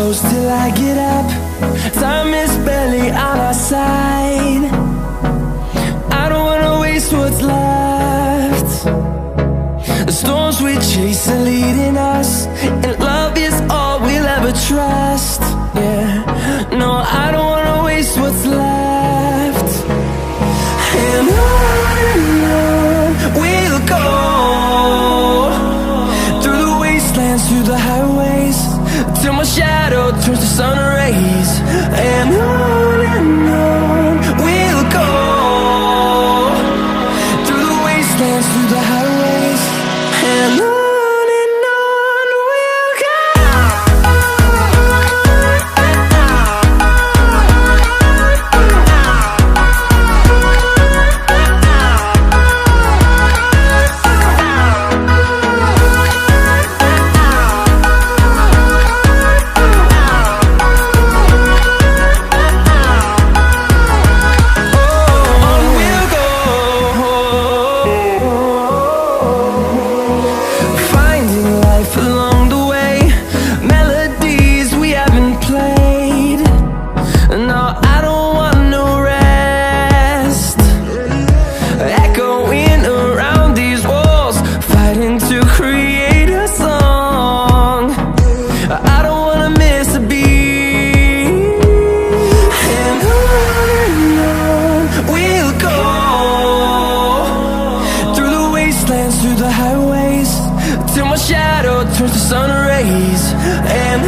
close till I get up. Time is barely on our side. I don't wanna waste what's left. The storms we chase are leading us, and love is all we'll ever trust. Yeah, no, I don't wanna waste what's left. And on we'll go, through the wastelands, through the highways, till my shadow turns to sun rays. And on we'll go, through the wastelands, through the highways, and on we'll go. Through the highways, till my shadow turns to sun rays. And